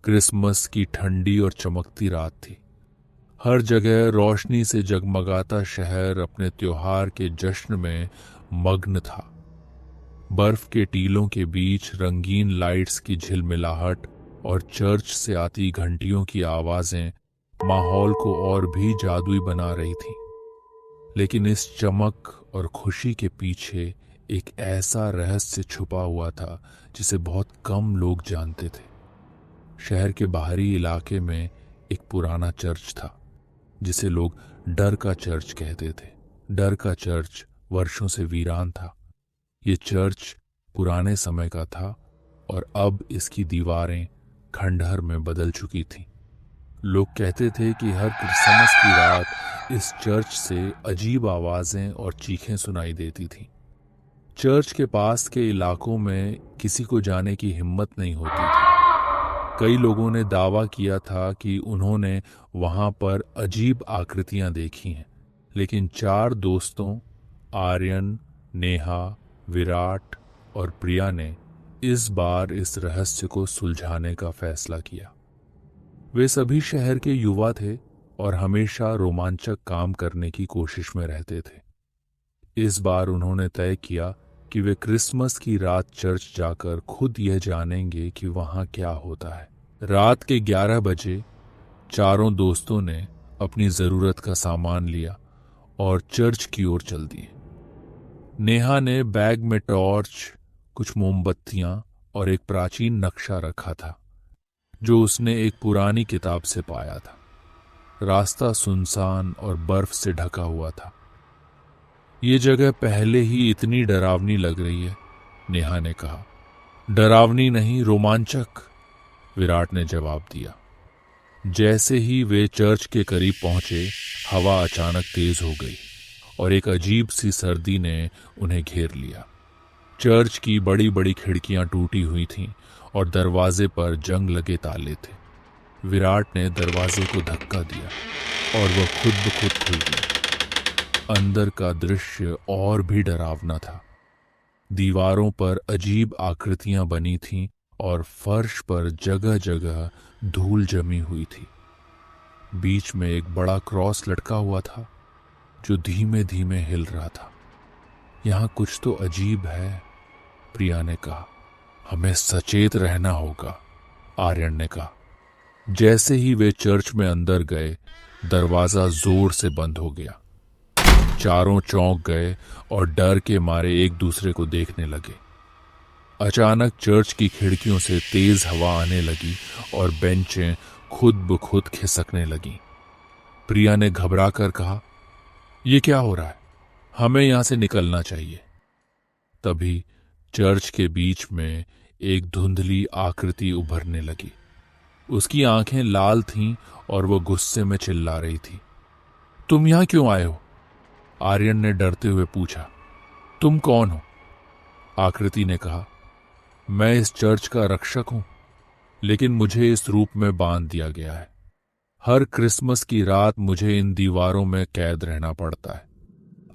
Christmas की ठंडी और चमकती रात थी। हर जगह रोशनी से जगमगाता शहर अपने त्योहार के जश्न में मग्न था। बर्फ के टीलों के बीच रंगीन लाइट्स की झिलमिलाहट और चर्च से आती घंटियों की आवाजें माहौल को और भी जादुई बना रही थीं। लेकिन इस चमक और खुशी के पीछे एक ऐसा रहस्य छुपा हुआ था जिसे बहुत कम लोग जानते थे। शहर के बाहरी इलाके में एक पुराना चर्च था जिसे लोग डर का चर्च कहते थे। डर का चर्च वर्षों से वीरान था। ये चर्च पुराने समय का था और अब इसकी दीवारें खंडहर में बदल चुकी थीं। लोग कहते थे कि हर क्रिसमस की रात इस चर्च से अजीब आवाजें और चीखें सुनाई देती थीं। चर्च के पास के इलाकों में किसी को जाने की हिम्मत नहीं होती थी। कई लोगों ने दावा किया था कि उन्होंने वहां पर अजीब आकृतियां देखी हैं, लेकिन 4 दोस्तों आर्यन, नेहा, विराट और प्रिया ने इस बार इस रहस्य को सुलझाने का फैसला किया। वे सभी शहर के युवा थे और हमेशा रोमांचक काम करने की कोशिश में रहते थे। इस बार उन्होंने तय किया कि वे क्रिसमस की रात चर्च जाकर खुद यह जानेंगे कि वहां क्या होता है। रात के 11 बजे चारों दोस्तों ने अपनी जरूरत का सामान लिया और चर्च की ओर चल दिए। नेहा ने बैग में टॉर्च, कुछ मोमबत्तियां और एक प्राचीन नक्शा रखा था जो उसने एक पुरानी किताब से पाया था। रास्ता सुनसान और बर्फ से ढका हुआ था। ये जगह पहले ही इतनी डरावनी लग रही है, नेहा ने कहा। डरावनी नहीं, रोमांचक, विराट ने जवाब दिया। जैसे ही वे चर्च के करीब पहुंचे, हवा अचानक तेज हो गई और एक अजीब सी सर्दी ने उन्हें घेर लिया। चर्च की बड़ी बड़ी खिड़कियां टूटी हुई थीं और दरवाजे पर जंग लगे ताले थे। विराट ने दरवाजे को धक्का दिया और वह खुद ब खुद खुल गया। अंदर का दृश्य और भी डरावना था। दीवारों पर अजीब आकृतियां बनी थीं और फर्श पर जगह जगह धूल जमी हुई थी। बीच में एक बड़ा क्रॉस लटका हुआ था जो धीमे धीमे हिल रहा था। यहां कुछ तो अजीब है, प्रिया ने कहा। हमें सचेत रहना होगा, आर्यन ने कहा। जैसे ही वे चर्च में अंदर गए, दरवाजा जोर से बंद हो गया। चारों चौंक गए और डर के मारे एक दूसरे को देखने लगे। अचानक चर्च की खिड़कियों से तेज हवा आने लगी और बेंचें खुद ब खुद खिसकने लगीं। प्रिया ने घबरा कर कहा, यह क्या हो रहा है? हमें यहां से निकलना चाहिए। तभी चर्च के बीच में एक धुंधली आकृति उभरने लगी। उसकी आंखें लाल थीं और वह गुस्से में चिल्ला रही थी। तुम यहां क्यों आए हो? आर्यन ने डरते हुए पूछा। तुम कौन हो? आकृति ने कहा, मैं इस चर्च का रक्षक हूं, लेकिन मुझे इस रूप में बांध दिया गया है। हर क्रिसमस की रात मुझे इन दीवारों में कैद रहना पड़ता है।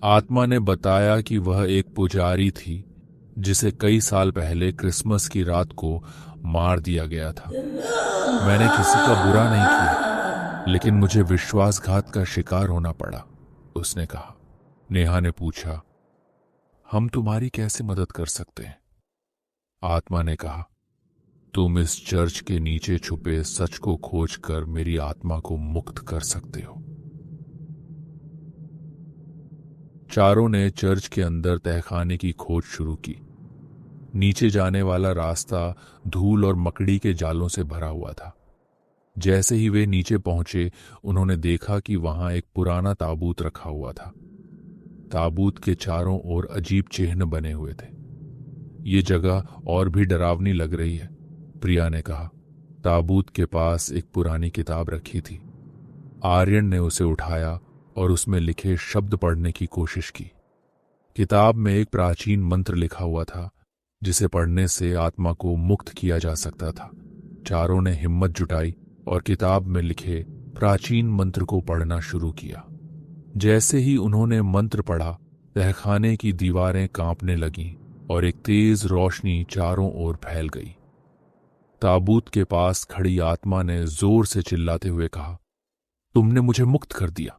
आत्मा ने बताया कि वह एक पुजारी थी जिसे कई साल पहले क्रिसमस की रात को मार दिया गया था। मैंने किसी का बुरा नहीं किया, लेकिन मुझे विश्वासघात का शिकार होना पड़ा, उसने कहा। नेहा ने पूछा, हम तुम्हारी कैसे मदद कर सकते हैं? आत्मा ने कहा, तुम इस चर्च के नीचे छुपे सच को खोजकर मेरी आत्मा को मुक्त कर सकते हो। चारों ने चर्च के अंदर तहखाने की खोज शुरू की। नीचे जाने वाला रास्ता धूल और मकड़ी के जालों से भरा हुआ था। जैसे ही वे नीचे पहुंचे, उन्होंने देखा कि वहां एक पुराना ताबूत रखा हुआ था। ताबूत के चारों ओर अजीब चिन्ह बने हुए थे। ये जगह और भी डरावनी लग रही है, प्रिया ने कहा। ताबूत के पास एक पुरानी किताब रखी थी। आर्यन ने उसे उठाया और उसमें लिखे शब्द पढ़ने की कोशिश की। किताब में एक प्राचीन मंत्र लिखा हुआ था जिसे पढ़ने से आत्मा को मुक्त किया जा सकता था। चारों ने हिम्मत जुटाई और किताब में लिखे प्राचीन मंत्र को पढ़ना शुरू किया। जैसे ही उन्होंने मंत्र पढ़ा, तहखाने की दीवारें कांपने लगीं और एक तेज रोशनी चारों ओर फैल गई। ताबूत के पास खड़ी आत्मा ने जोर से चिल्लाते हुए कहा, तुमने मुझे मुक्त कर दिया।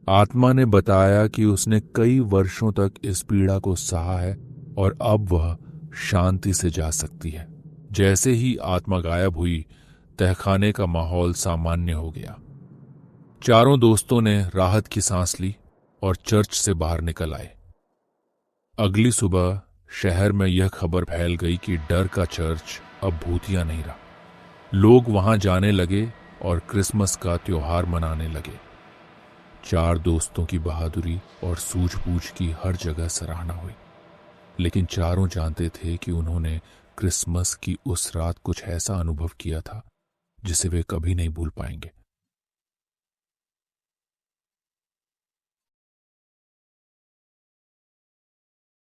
आत्मा ने बताया कि उसने कई वर्षों तक इस पीड़ा को सहा है और अब वह शांति से जा सकती है। जैसे ही आत्मा गायब हुई, तहखाने का माहौल सामान्य हो गया। चारों दोस्तों ने राहत की सांस ली और चर्च से बाहर निकल आए। अगली सुबह शहर में यह खबर फैल गई कि डर का चर्च अब भूतिया नहीं रहा। लोग वहां जाने लगे और क्रिसमस का त्योहार मनाने लगे। चार दोस्तों की बहादुरी और सूझबूझ की हर जगह सराहना हुई, लेकिन चारों जानते थे कि उन्होंने क्रिसमस की उस रात कुछ ऐसा अनुभव किया था जिसे वे कभी नहीं भूल पाएंगे।